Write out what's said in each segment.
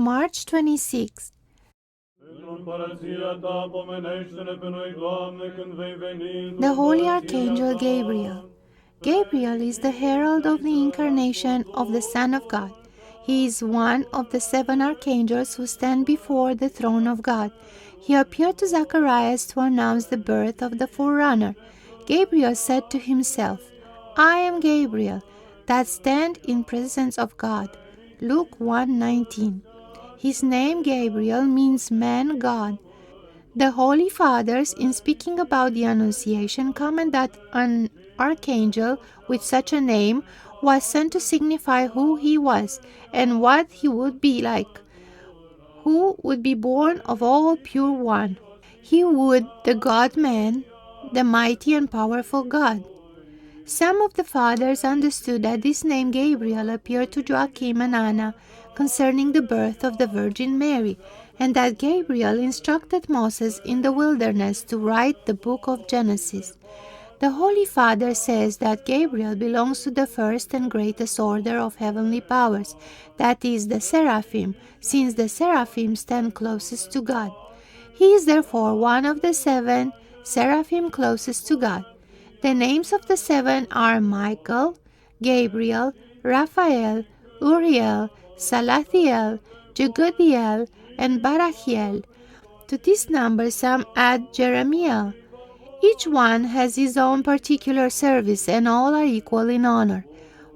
March 26. The Holy Archangel Gabriel. Gabriel is the herald of the incarnation of the Son of God. He is one of the 7 archangels who stand before the throne of God. He appeared to Zacharias to announce the birth of the forerunner. Gabriel said to himself, I am Gabriel, that stand in presence of God. Luke 1:19. His name Gabriel means man God. The Holy Fathers, in speaking about the Annunciation, comment that an archangel with such a name was sent to signify who he was and what he would be like, who would be born of all pure one. He would, the God-man, the mighty and powerful God. Some of the fathers understood that this name Gabriel appeared to Joachim and Anna concerning the birth of the Virgin Mary, and that Gabriel instructed Moses in the wilderness to write the book of Genesis. The Holy Father says that Gabriel belongs to the first and greatest order of heavenly powers, that is, the Seraphim, since the Seraphim stand closest to God. He is therefore one of the 7 Seraphim closest to God. The names of the 7 are Michael, Gabriel, Raphael, Uriel, Salathiel, Jegudhiel, and Barachiel. To this number some add Jeremiel. Each one has his own particular service, and all are equal in honor.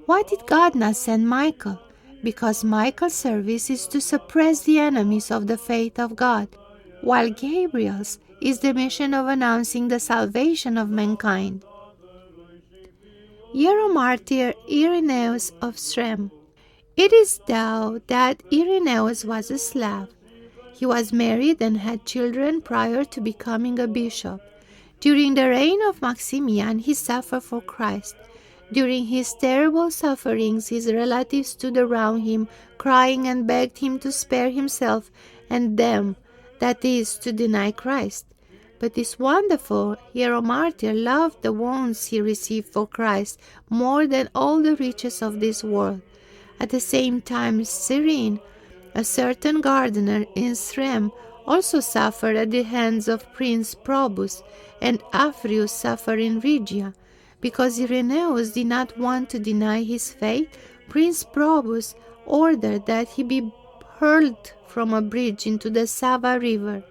Why did God not send Michael? Because Michael's service is to suppress the enemies of the faith of God, while Gabriel's is the mission of announcing the salvation of mankind. Hieromartyr Irenaeus of Srem. It is thought that Irenaeus was a Slav. He was married and had children prior to becoming a bishop. During the reign of Maximian, he suffered for Christ. During his terrible sufferings, his relatives stood around him, crying and begged him to spare himself and them, that is, to deny Christ. But this wonderful Hieromartyr loved the wounds he received for Christ more than all the riches of this world. At the same time, Srem, a certain gardener in Srem, also suffered at the hands of Prince Probus, and Afrius suffered in Phrygia. Because Irenaeus did not want to deny his faith, Prince Probus ordered that he be hurled from a bridge into the Sava river,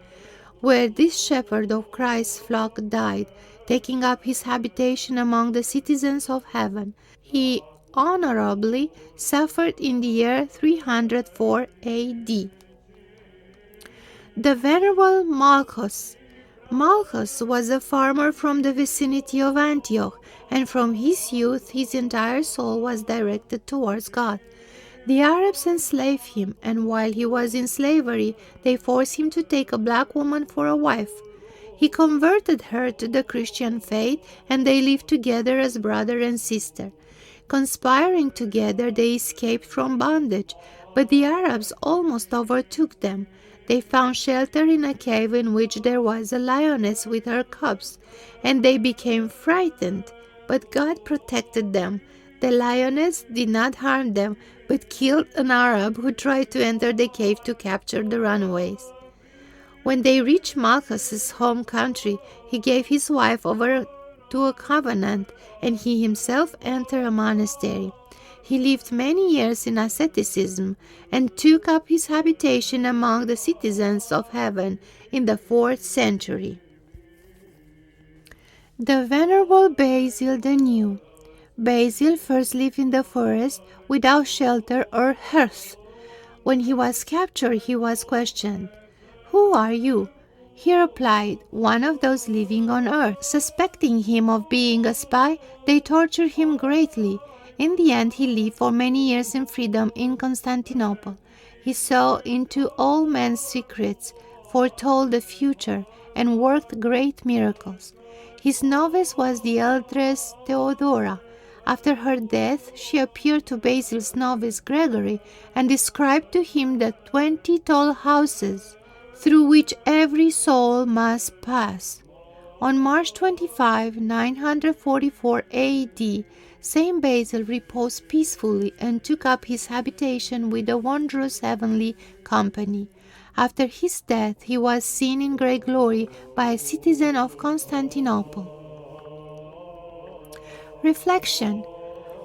where this shepherd of Christ's flock died, taking up his habitation among the citizens of heaven. He honorably suffered in the year 304 A.D. The Venerable Malchus. Malchus was a farmer from the vicinity of Antioch, and from his youth his entire soul was directed towards God. The Arabs enslaved him, and while he was in slavery, they forced him to take a black woman for a wife. He converted her to the Christian faith, and they lived together as brother and sister. Conspiring together, they escaped from bondage, but the Arabs almost overtook them. They found shelter in a cave in which there was a lioness with her cubs, and they became frightened, but God protected them. The lioness did not harm them, but killed an Arab who tried to enter the cave to capture the runaways. When they reached Malchus's home country, he gave his wife over to a covenant, and he himself entered a monastery. He lived many years in asceticism, and took up his habitation among the citizens of heaven in the 4th century. The Venerable Basil the New. Basil first lived in the forest without shelter or hearth. When he was captured, he was questioned, "Who are you?" He replied, "One of those living on earth." Suspecting him of being a spy, they tortured him greatly. In the end, he lived for many years in freedom in Constantinople. He saw into all men's secrets, foretold the future, and worked great miracles. His novice was the eldest Theodora. After her death, she appeared to Basil's novice Gregory and described to him the 20 tall houses through which every soul must pass. On March 25, 944 A.D., Saint Basil reposed peacefully and took up his habitation with a wondrous heavenly company. After his death, he was seen in great glory by a citizen of Constantinople. Reflection.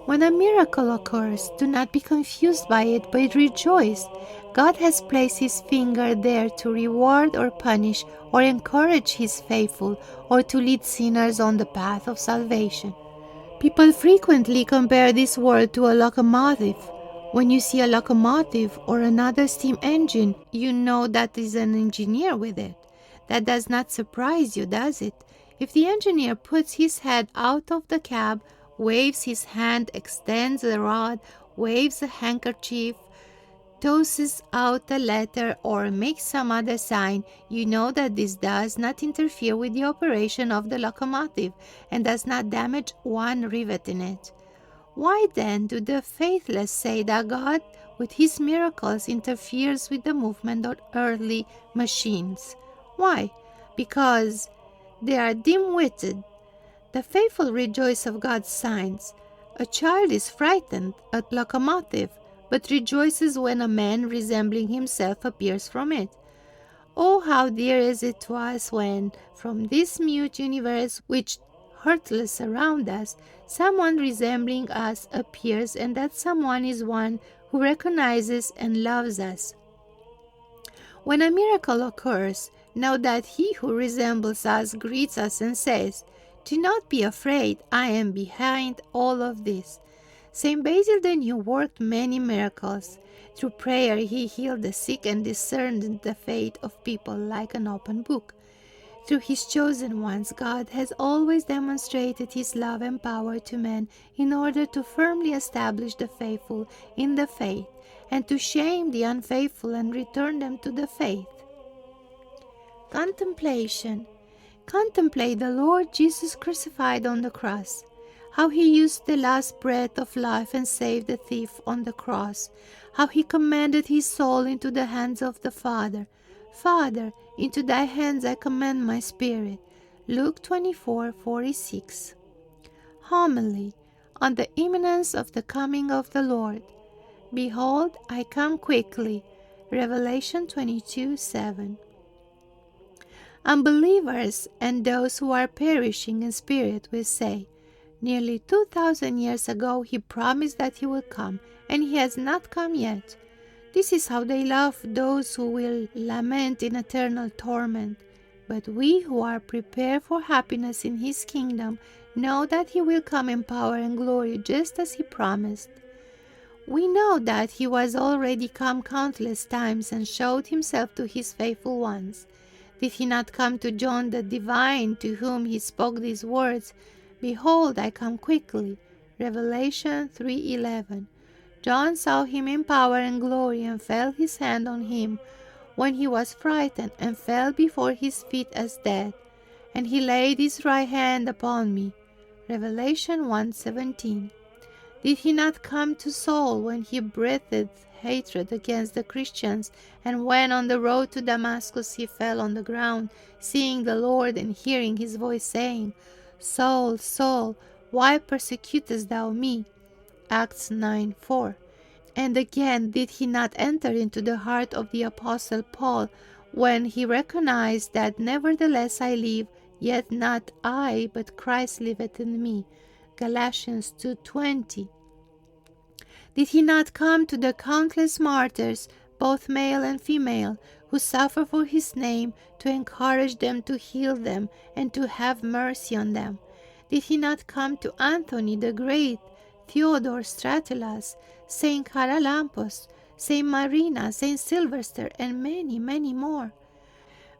When a miracle occurs, do not be confused by it, but rejoice. God has placed His finger there to reward or punish or encourage His faithful or to lead sinners on the path of salvation. People frequently compare this world to a locomotive. When you see a locomotive or another steam engine, you know that is an engineer with it. That does not surprise you, does it? If the engineer puts his head out of the cab, waves his hand, extends the rod, waves a handkerchief, tosses out a letter, or makes some other sign, you know that this does not interfere with the operation of the locomotive and does not damage one rivet in it. Why then do the faithless say that God, with His miracles, interferes with the movement of earthly machines? Why? Because they are dim-witted. The faithful rejoice of God's signs. A child is frightened at locomotive, but rejoices when a man resembling himself appears from it. Oh, how dear is it to us when, from this mute universe which hurtless around us, someone resembling us appears, and that someone is one who recognizes and loves us. When a miracle occurs, know that he who resembles us greets us and says, "Do not be afraid, I am behind all of this." Saint Basil the New worked many miracles. Through prayer he healed the sick and discerned the fate of people like an open book. Through His chosen ones, God has always demonstrated His love and power to men in order to firmly establish the faithful in the faith and to shame the unfaithful and return them to the faith. Contemplation. Contemplate the Lord Jesus crucified on the cross, how He used the last breath of life and saved the thief on the cross, how He commended His soul into the hands of the Father. "Father, into Thy hands I commend my spirit." Luke 24:46. Homily on the imminence of the coming of the Lord. "Behold, I come quickly." Revelation 22:7. Unbelievers and those who are perishing in spirit will say, "Nearly 2,000 years ago He promised that He would come, and He has not come yet." This is how they love those who will lament in eternal torment. But we who are prepared for happiness in His kingdom know that He will come in power and glory just as He promised. We know that He was already come countless times and showed Himself to His faithful ones. Did He not come to John the divine, to whom He spoke these words, "Behold, I come quickly"? Revelation 3:11. John saw Him in power and glory and felt His hand on him when he was frightened and fell before His feet as dead. "And He laid His right hand upon me." Revelation 1:17. Did He not come to Saul when he breathed hatred against the Christians, and when on the road to Damascus he fell on the ground, seeing the Lord and hearing His voice saying, "Saul, Saul, why persecutest thou me?" Acts 9:4. And again, did He not enter into the heart of the Apostle Paul when he recognized that "Nevertheless I live, yet not I, but Christ liveth in me"? Galatians 2:20. Did He not come to the countless martyrs, both male and female, who suffer for His name, to encourage them, to heal them, and to have mercy on them? Did He not come to Anthony the Great, Theodore Stratilas, Saint Charalampos, Saint Marina, Saint Sylvester, and many, many more?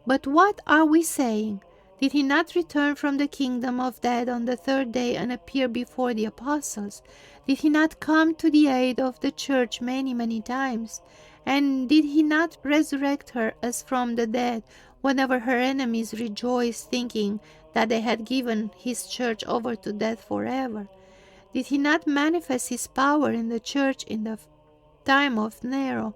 But what are we saying? Did He not return from the kingdom of dead on the third day and appear before the apostles? Did He not come to the aid of the church many, many times? And did He not resurrect her as from the dead whenever her enemies rejoiced, thinking that they had given His church over to death forever? Did He not manifest His power in the church in the time of Nero,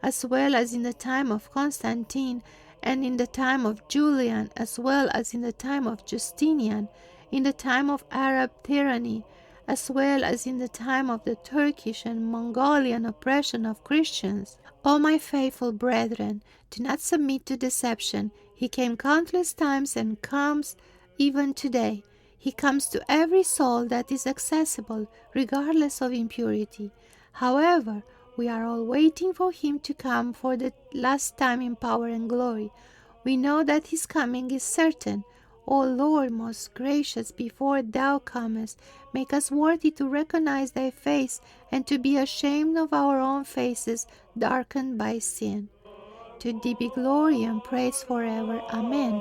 as well as in the time of Constantine, and in the time of Julian, as well as in the time of Justinian, in the time of Arab tyranny, as well as in the time of the Turkish and Mongolian oppression of Christians. O my faithful brethren, do not submit to deception. He came countless times and comes even today. He comes to every soul that is accessible, regardless of impurity. However, we are all waiting for him to come for the last time in power and glory. We know that his coming is certain. O Lord, most gracious, before thou comest, make us worthy to recognize thy face and to be ashamed of our own faces darkened by sin. To thee be glory and praise forever. Amen.